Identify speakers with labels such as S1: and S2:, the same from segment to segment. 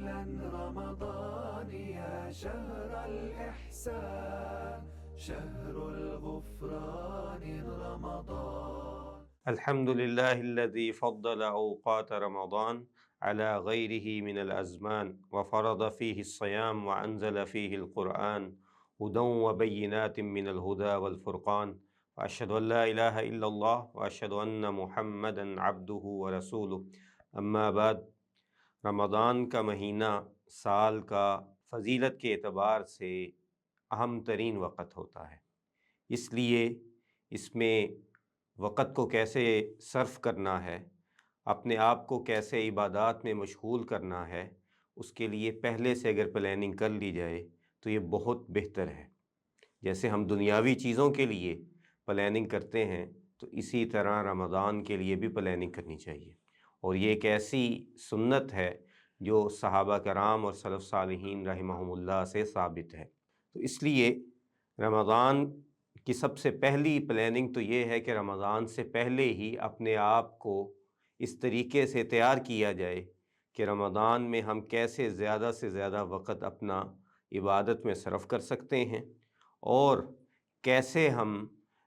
S1: أهلا رمضان يا شهر الإحسان شهر الغفران رمضان.
S2: الحمد لله الذي فضل أوقات رمضان على غيره من الأزمان وفرض فيه الصيام وأنزل فيه القرآن هدى وبينات من الهدى والفرقان وأشهد أن لا إله إلا الله وأشهد أن محمدا عبده ورسوله أما بعد. رمضان کا مہینہ سال کا فضیلت کے اعتبار سے اہم ترین وقت ہوتا ہے، اس لیے اس میں وقت کو کیسے صرف کرنا ہے، اپنے آپ کو کیسے عبادات میں مشغول کرنا ہے، اس کے لیے پہلے سے اگر پلاننگ کر لی جائے تو یہ بہت بہتر ہے۔ جیسے ہم دنیاوی چیزوں کے لیے پلاننگ کرتے ہیں تو اسی طرح رمضان کے لیے بھی پلاننگ کرنی چاہیے، اور یہ ایک ایسی سنت ہے جو صحابہ کرام اور سلف صالحین رحمہم اللہ سے ثابت ہے۔ تو اس لیے رمضان کی سب سے پہلی پلاننگ تو یہ ہے کہ رمضان سے پہلے ہی اپنے آپ کو اس طریقے سے تیار کیا جائے کہ رمضان میں ہم کیسے زیادہ سے زیادہ وقت اپنا عبادت میں صرف کر سکتے ہیں، اور کیسے ہم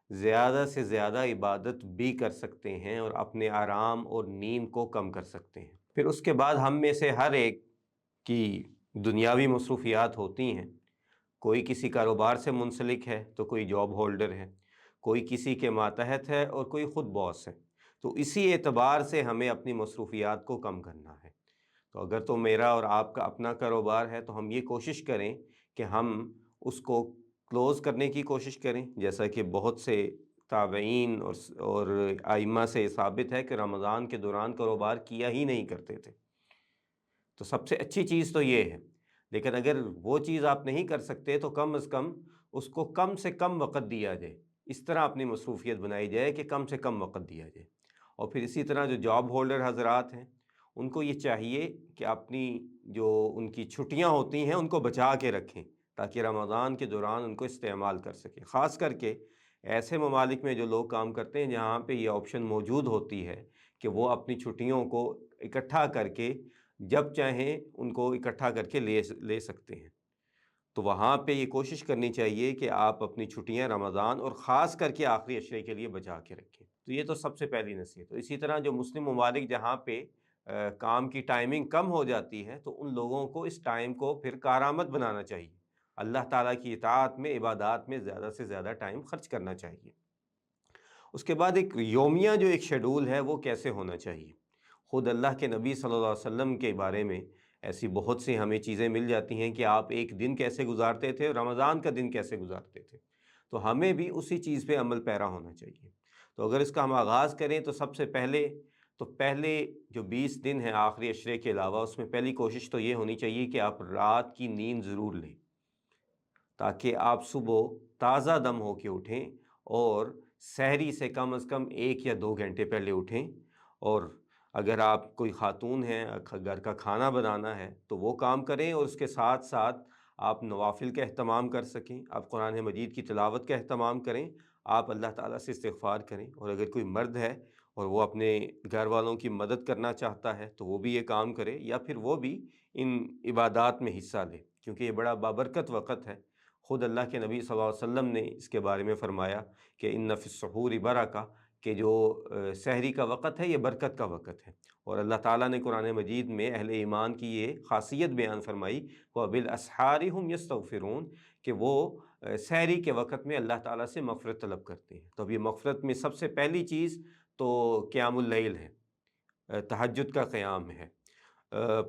S2: زیادہ سے زیادہ عبادت بھی کر سکتے ہیں اور اپنے آرام اور نیند کو کم کر سکتے ہیں۔ پھر اس کے بعد ہم میں سے ہر ایک کی دنیاوی مصروفیات ہوتی ہیں، کوئی کسی کاروبار سے منسلک ہے تو کوئی جاب ہولڈر ہے، کوئی کسی کے ماتحت ہے اور کوئی خود باس ہے، تو اسی اعتبار سے ہمیں اپنی مصروفیات کو کم کرنا ہے۔ تو اگر تو میرا اور آپ کا اپنا کاروبار ہے تو ہم یہ کوشش کریں کہ ہم اس کو کلوز کرنے کی کوشش کریں، جیسا کہ بہت سے تابعین اور ائمہ سے ثابت ہے کہ رمضان کے دوران کاروبار کیا ہی نہیں کرتے تھے۔ تو سب سے اچھی چیز تو یہ ہے، لیکن اگر وہ چیز آپ نہیں کر سکتے تو کم از کم اس کو کم سے کم وقت دیا جائے، اس طرح اپنی مصروفیت بنائی جائے کہ کم سے کم وقت دیا جائے۔ اور پھر اسی طرح جو جاب ہولڈر حضرات ہیں ان کو یہ چاہیے کہ اپنی جو ان کی چھٹیاں ہوتی ہیں ان کو بچا کے رکھیں تاکہ رمضان کے دوران ان کو استعمال کر سکیں، خاص کر کے ایسے ممالک میں جو لوگ کام کرتے ہیں جہاں پہ یہ آپشن موجود ہوتی ہے کہ وہ اپنی چھٹیوں کو اکٹھا کر کے جب چاہیں ان کو اکٹھا کر کے لے سکتے ہیں، تو وہاں پہ یہ کوشش کرنی چاہیے کہ آپ اپنی چھٹیاں رمضان اور خاص کر کے آخری عشرے کے لیے بچا کے رکھیں۔ تو یہ تو سب سے پہلی نصیحت۔ تو اسی طرح جو مسلم ممالک جہاں پہ کام کی ٹائمنگ کم ہو جاتی ہے تو ان لوگوں کو اس ٹائم کو پھر کارآمد بنانا چاہیے، اللہ تعالیٰ کی اطاعت میں، عبادات میں زیادہ سے زیادہ ٹائم خرچ کرنا چاہیے۔ اس کے بعد ایک یومیہ جو ایک شیڈول ہے وہ کیسے ہونا چاہیے۔ خود اللہ کے نبی صلی اللہ علیہ وسلم کے بارے میں ایسی بہت سی ہمیں چیزیں مل جاتی ہیں کہ آپ ایک دن کیسے گزارتے تھے اور رمضان کا دن کیسے گزارتے تھے، تو ہمیں بھی اسی چیز پہ عمل پیرا ہونا چاہیے۔ تو اگر اس کا ہم آغاز کریں تو سب سے پہلے جو 20 دن ہیں آخری عشرے کے علاوہ، اس میں پہلی کوشش تو یہ ہونی چاہیے کہ آپ رات کی نیند ضرور لیں تاکہ آپ صبح تازہ دم ہو کے اٹھیں، اور سحری سے کم از کم 1 یا 2 گھنٹے پہلے اٹھیں۔ اور اگر آپ کوئی خاتون ہیں، گھر کا کھانا بنانا ہے تو وہ کام کریں، اور اس کے ساتھ ساتھ آپ نوافل کا اہتمام کر سکیں، آپ قرآن مجید کی تلاوت کا اہتمام کریں، آپ اللہ تعالیٰ سے استغفار کریں۔ اور اگر کوئی مرد ہے اور وہ اپنے گھر والوں کی مدد کرنا چاہتا ہے تو وہ بھی یہ کام کرے، یا پھر وہ بھی ان عبادات میں حصہ لے، کیونکہ یہ بڑا بابرکت وقت ہے۔ خود اللہ کے نبی صلی اللہ علیہ وسلم نے اس کے بارے میں فرمایا کہ ان فی السحور برکہ، کہ جو سحری کا وقت ہے یہ برکت کا وقت ہے۔ اور اللہ تعالیٰ نے قرآن مجید میں اہل ایمان کی یہ خاصیت بیان فرمائی، وَبِالْأَسْحَارِ هُمْ يَسْتَغْفِرُونَ، کہ وہ سحری کے وقت میں اللہ تعالیٰ سے مغفرت طلب کرتے ہیں۔ تو اب یہ مغفرت میں سب سے پہلی چیز تو قیام اللیل ہے، تہجد کا قیام ہے۔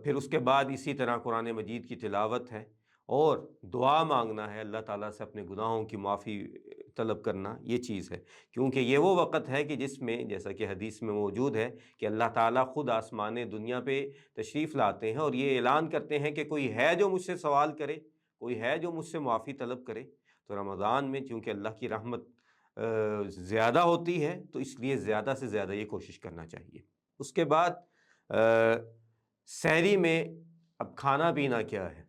S2: پھر اس کے بعد اسی طرح قرآن مجید کی تلاوت ہے، اور دعا مانگنا ہے، اللہ تعالیٰ سے اپنے گناہوں کی معافی طلب کرنا، یہ چیز ہے، کیونکہ یہ وہ وقت ہے کہ جس میں، جیسا کہ حدیث میں موجود ہے، کہ اللہ تعالیٰ خود آسمان دنیا پہ تشریف لاتے ہیں اور یہ اعلان کرتے ہیں کہ کوئی ہے جو مجھ سے سوال کرے، کوئی ہے جو مجھ سے معافی طلب کرے۔ تو رمضان میں چونکہ اللہ کی رحمت زیادہ ہوتی ہے تو اس لیے زیادہ سے زیادہ یہ کوشش کرنا چاہیے۔ اس کے بعد سحری میں اب کھانا پینا کیا ہے،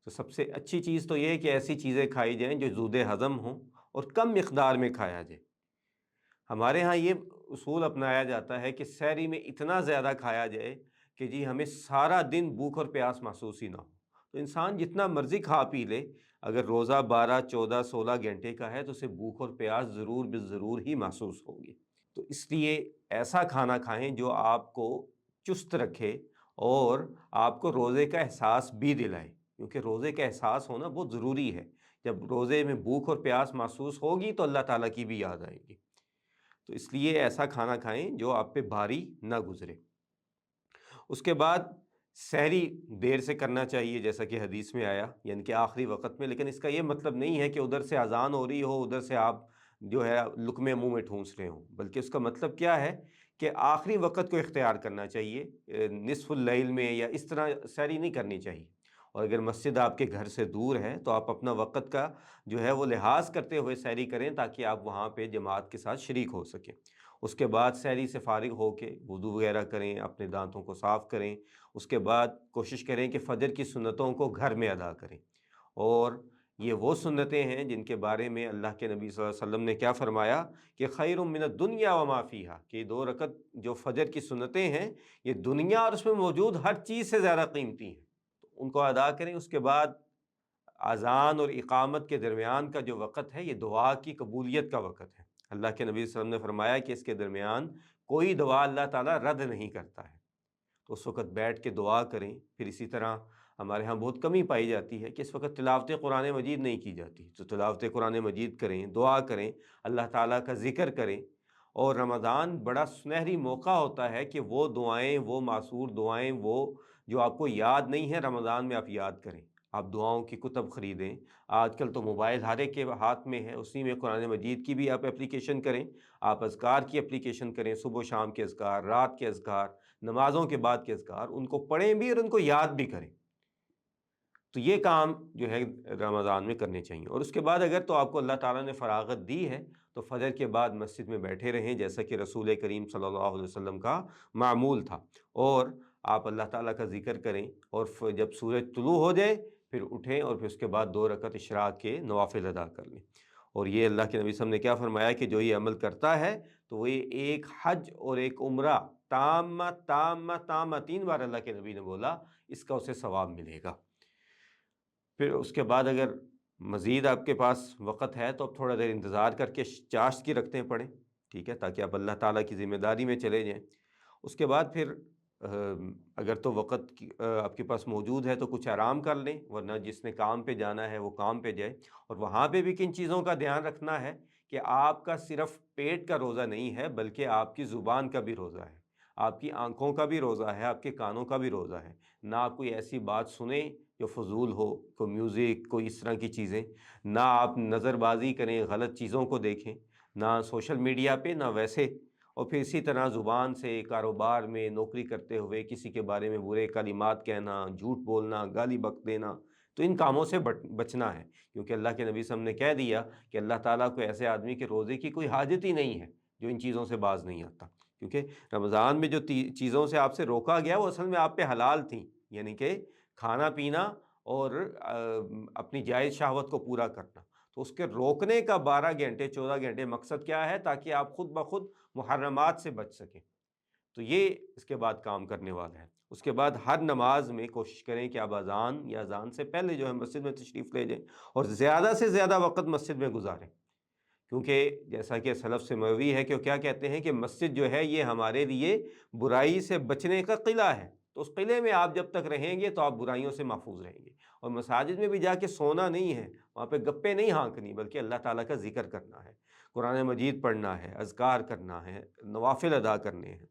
S2: تو سب سے اچھی چیز تو یہ ہے کہ ایسی چیزیں کھائی جائیں جو زود ہضم ہوں اور کم مقدار میں کھایا جائے۔ ہمارے ہاں یہ اصول اپنایا جاتا ہے کہ سحری میں اتنا زیادہ کھایا جائے کہ جی ہمیں سارا دن بھوک اور پیاس محسوس ہی نہ ہو، تو انسان جتنا مرضی کھا پی لے، اگر روزہ 12 14 16 گھنٹے کا ہے تو اسے بھوک اور پیاس ضرور بالضرور ہی محسوس ہوگی۔ تو اس لیے ایسا کھانا کھائیں جو آپ کو چست رکھے اور آپ کو روزے کا احساس بھی دلائے، کیونکہ روزے کا احساس ہونا بہت ضروری ہے۔ جب روزے میں بھوک اور پیاس محسوس ہوگی تو اللہ تعالیٰ کی بھی یاد آئے گی۔ تو اس لیے ایسا کھانا کھائیں جو آپ پہ بھاری نہ گزرے۔ اس کے بعد سحری دیر سے کرنا چاہیے، جیسا کہ حدیث میں آیا، یعنی کہ آخری وقت میں، لیکن اس کا یہ مطلب نہیں ہے کہ ادھر سے اذان ہو رہی ہو، ادھر سے آپ جو ہے لقمے منہ میں ٹھونس رہے ہوں، بلکہ اس کا مطلب کیا ہے کہ آخری وقت کو اختیار کرنا چاہیے، نصف اللیل میں یا اس طرح سحری نہیں کرنی چاہیے۔ اور اگر مسجد آپ کے گھر سے دور ہے تو آپ اپنا وقت کا جو ہے وہ لحاظ کرتے ہوئے سحری کریں، تاکہ آپ وہاں پہ جماعت کے ساتھ شریک ہو سکیں۔ اس کے بعد سحری سے فارغ ہو کے وضو وغیرہ کریں، اپنے دانتوں کو صاف کریں، اس کے بعد کوشش کریں کہ فجر کی سنتوں کو گھر میں ادا کریں۔ اور یہ وہ سنتیں ہیں جن کے بارے میں اللہ کے نبی صلی اللہ علیہ وسلم نے کیا فرمایا کہ خیر من الدنیا وما فیہا، کہ یہ 2 رکعت جو فجر کی سنتیں ہیں یہ دنیا اور اس میں موجود ہر چیز سے زیادہ قیمتی ہیں، تو ان کو ادا کریں۔ اس کے بعد اذان اور اقامت کے درمیان کا جو وقت ہے یہ دعا کی قبولیت کا وقت ہے۔ اللہ کے نبی صلی اللہ علیہ وسلم نے فرمایا کہ اس کے درمیان کوئی دعا اللہ تعالیٰ رد نہیں کرتا ہے، تو اس وقت بیٹھ کے دعا کریں۔ پھر اسی طرح ہمارے ہاں بہت کمی پائی جاتی ہے کہ اس وقت تلاوت قرآن مجید نہیں کی جاتی، تو تلاوت قرآن مجید کریں، دعا کریں، اللہ تعالیٰ کا ذکر کریں۔ اور رمضان بڑا سنہری موقع ہوتا ہے کہ وہ دعائیں، وہ معصور دعائیں، وہ جو آپ کو یاد نہیں ہیں، رمضان میں آپ یاد کریں۔ آپ دعاؤں کی کتب خریدیں، آج کل تو موبائل ہر ایک کے ہاتھ میں ہے، اسی میں قرآن مجید کی بھی آپ اپلیکیشن کریں، آپ اذکار کی اپلیکیشن کریں، صبح و شام کے اذکار، رات کے اذکار، نمازوں کے بعد کے اذکار، ان کو پڑھیں بھی اور ان کو یاد بھی کریں۔ تو یہ کام جو ہے رمضان میں کرنے چاہیے۔ اور اس کے بعد اگر تو آپ کو اللہ تعالیٰ نے فراغت دی ہے تو فجر کے بعد مسجد میں بیٹھے رہیں، جیسا کہ رسول کریم صلی اللہ علیہ وسلم کا معمول تھا، اور آپ اللہ تعالیٰ کا ذکر کریں، اور جب سورج طلوع ہو جائے پھر اٹھیں، اور پھر اس کے بعد 2 رکعت اشراق کے نوافل ادا کر لیں۔ اور یہ اللہ کے نبی صلی اللہ علیہ وسلم نے کیا فرمایا کہ جو یہ عمل کرتا ہے تو وہ ایک حج اور ایک عمرہ تامہ تامہ تامہ 3 بار اللہ کے نبی نے بولا، اس کا اسے ثواب ملے گا۔ پھر اس کے بعد اگر مزید آپ کے پاس وقت ہے تو آپ تھوڑا دیر انتظار کر کے چاشت کی رکھتے پڑھیں، ٹھیک ہے، تاکہ آپ اللہ تعالیٰ کی ذمہ داری میں چلے جائیں۔ اس کے بعد پھر اگر تو وقت آپ کے پاس موجود ہے تو کچھ آرام کر لیں، ورنہ جس نے کام پہ جانا ہے وہ کام پہ جائے۔ اور وہاں پہ بھی کن چیزوں کا دھیان رکھنا ہے کہ آپ کا صرف پیٹ کا روزہ نہیں ہے، بلکہ آپ کی زبان کا بھی روزہ ہے، آپ کی آنکھوں کا بھی روزہ ہے، آپ کے کانوں کا بھی روزہ ہے۔ نہ آپ کوئی ایسی بات سنیں جو فضول ہو، کوئی میوزک، کوئی اس طرح کی چیزیں، نہ آپ نظر بازی کریں، غلط چیزوں کو دیکھیں، نہ سوشل میڈیا پہ، نہ ویسے۔ اور پھر اسی طرح زبان سے کاروبار میں نوکری کرتے ہوئے کسی کے بارے میں برے کلمات کہنا، جھوٹ بولنا، گالی بک دینا، تو ان کاموں سے بچنا ہے، کیونکہ اللہ کے نبی صلی اللہ علیہ وسلم نے کہہ دیا کہ اللہ تعالیٰ کو ایسے آدمی کے روزے کی کوئی حاجت ہی نہیں ہے جو ان چیزوں سے باز نہیں آتا، کیونکہ رمضان میں جو چیزوں سے آپ سے روکا گیا وہ اصل میں آپ پہ حلال تھیں، یعنی کہ کھانا پینا اور اپنی جائز شہوت کو پورا کرنا۔ تو اس کے روکنے کا 12 گھنٹے 14 گھنٹے مقصد کیا ہے؟ تاکہ آپ خود بخود محرمات سے بچ سکیں۔ تو یہ اس کے بعد کام کرنے والا ہے۔ اس کے بعد ہر نماز میں کوشش کریں کہ آپ اذان یا اذان سے پہلے جو ہے مسجد میں تشریف لے جائیں، اور زیادہ سے زیادہ وقت مسجد میں گزاریں، کیونکہ جیسا کہ سلف سے مروی ہے کہ وہ کیا کہتے ہیں کہ مسجد جو ہے یہ ہمارے لیے برائی سے بچنے کا قلعہ ہے، تو اس قلعے میں آپ جب تک رہیں گے تو آپ برائیوں سے محفوظ رہیں گے۔ اور مساجد میں بھی جا کے سونا نہیں ہے، وہاں پہ گپے نہیں ہانکنی، بلکہ اللہ تعالیٰ کا ذکر کرنا ہے، قرآن مجید پڑھنا ہے، اذکار کرنا ہے، نوافل ادا کرنے ہیں۔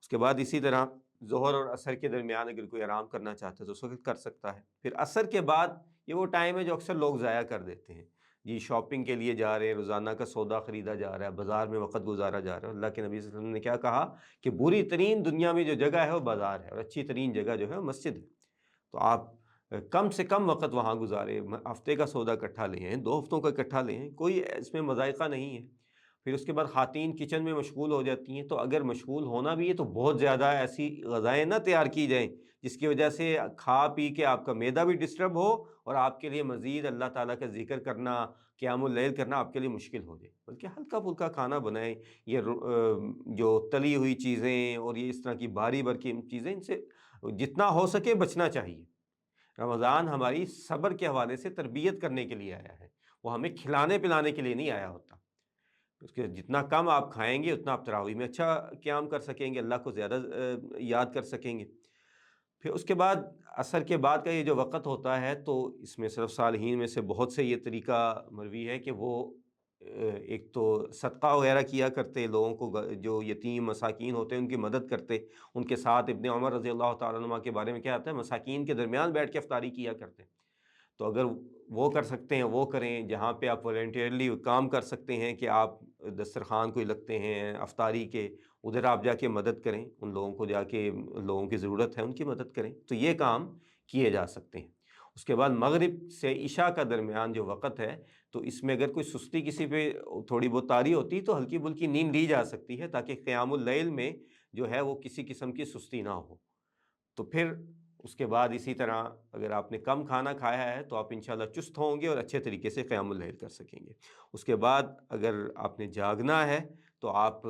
S2: اس کے بعد اسی طرح ظہر اور عصر کے درمیان اگر کوئی آرام کرنا چاہتا ہے تو اس وقت کر سکتا ہے۔ پھر عصر کے بعد یہ وہ ٹائم ہے جو اکثر لوگ ضائع کر دیتے ہیں، جی شاپنگ کے لیے جا رہے ہیں، روزانہ کا سودا خریدا جا رہا ہے، بازار میں وقت گزارا جا رہا ہے۔ اللہ کے نبی صلی اللہ علیہ وسلم نے کیا کہا کہ بری ترین دنیا میں جو جگہ ہے وہ بازار ہے، اور اچھی ترین جگہ جو ہے وہ مسجد ہے۔ تو آپ کم سے کم وقت وہاں گزاریں، ہفتے کا سودا اکٹھا لے ہیں، 2 ہفتوں کا اکٹھا لے ہیں، کوئی اس میں مضائقہ نہیں ہے۔ پھر اس کے بعد خواتین کچن میں مشغول ہو جاتی ہیں، تو اگر مشغول ہونا بھی ہے تو بہت زیادہ ایسی غذائیں نہ تیار کی جائیں جس کی وجہ سے کھا پی کے آپ کا معدہ بھی ڈسٹرب ہو اور آپ کے لیے مزید اللہ تعالیٰ کا ذکر کرنا، قیام اللیل کرنا آپ کے لیے مشکل ہو جائے، بلکہ ہلکا پھلکا کھانا بنائیں۔ یہ جو تلی ہوئی چیزیں اور یہ اس طرح کی بھاری بھرکی چیزیں، ان سے جتنا ہو سکے بچنا چاہیے۔ رمضان ہماری صبر کے حوالے سے تربیت کرنے کے لیے آیا ہے، وہ ہمیں کھلانے پلانے کے لیے نہیں آیا ہوتا۔ اس کے جتنا کم آپ کھائیں گے اتنا آپ تراویح میں اچھا قیام کر سکیں گے، اللہ کو زیادہ یاد کر سکیں گے۔ پھر اس کے بعد عصر کے بعد کا یہ جو وقت ہوتا ہے، تو اس میں سلف صالحین میں سے بہت سے یہ طریقہ مروی ہے کہ وہ ایک تو صدقہ وغیرہ کیا کرتے، لوگوں کو جو یتیم مساکین ہوتے ہیں ان کی مدد کرتے۔ ان کے ساتھ ابن عمر رضی اللہ تعالیٰ عنہ کے بارے میں کیا آتا ہے، مساکین کے درمیان بیٹھ کے افطاری کیا کرتے۔ تو اگر وہ کر سکتے ہیں وہ کریں، جہاں پہ آپ والنٹیئرلی کام کر سکتے ہیں کہ آپ دسترخوان کوئی لگتے ہیں افطاری کے، ادھر آپ جا کے مدد کریں، ان لوگوں کو جا کے لوگوں کی ضرورت ہے ان کی مدد کریں، تو یہ کام کیے جا سکتے ہیں۔ اس کے بعد مغرب سے عشاء کا درمیان جو وقت ہے، تو اس میں اگر کوئی سستی کسی پہ تھوڑی بہت طاری ہوتی تو ہلکی بلکی نیند لی جا سکتی ہے، تاکہ قیام اللیل میں جو ہے وہ کسی قسم کی سستی نہ ہو۔ تو پھر اس کے بعد اسی طرح اگر آپ نے کم کھانا کھایا ہے تو آپ انشاءاللہ چست ہوں گے اور اچھے طریقے سے قیام اللیل کر سکیں گے۔ اس کے بعد اگر آپ نے جاگنا ہے تو آپ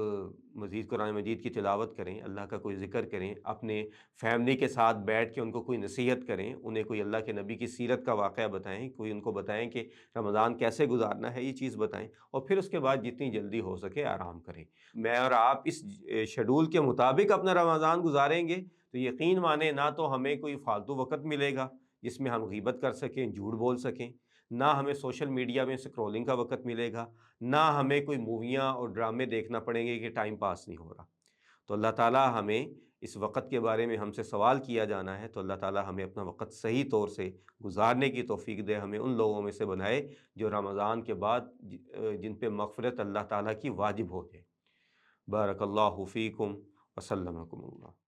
S2: مزید قرآن مجید کی تلاوت کریں، اللہ کا کوئی ذکر کریں، اپنے فیملی کے ساتھ بیٹھ کے ان کو کوئی نصیحت کریں، انہیں کوئی اللہ کے نبی کی سیرت کا واقعہ بتائیں، کوئی ان کو بتائیں کہ رمضان کیسے گزارنا ہے، یہ چیز بتائیں، اور پھر اس کے بعد جتنی جلدی ہو سکے آرام کریں۔ میں اور آپ اس شیڈول کے مطابق اپنا رمضان گزاریں گے تو یقین مانیں نہ تو ہمیں کوئی فالتو وقت ملے گا جس میں ہم غیبت کر سکیں، جھوٹ بول سکیں، نہ ہمیں سوشل میڈیا میں سکرولنگ کا وقت ملے گا، نہ ہمیں کوئی موویاں اور ڈرامے دیکھنا پڑیں گے کہ ٹائم پاس نہیں ہو رہا۔ تو اللہ تعالیٰ ہمیں اس وقت کے بارے میں ہم سے سوال کیا جانا ہے، تو اللہ تعالیٰ ہمیں اپنا وقت صحیح طور سے گزارنے کی توفیق دے، ہمیں ان لوگوں میں سے بنائے جو رمضان کے بعد جن پہ مغفرت اللہ تعالیٰ کی واجب ہو جائے۔ بارک اللہ فیکم وسلمکم اللہ۔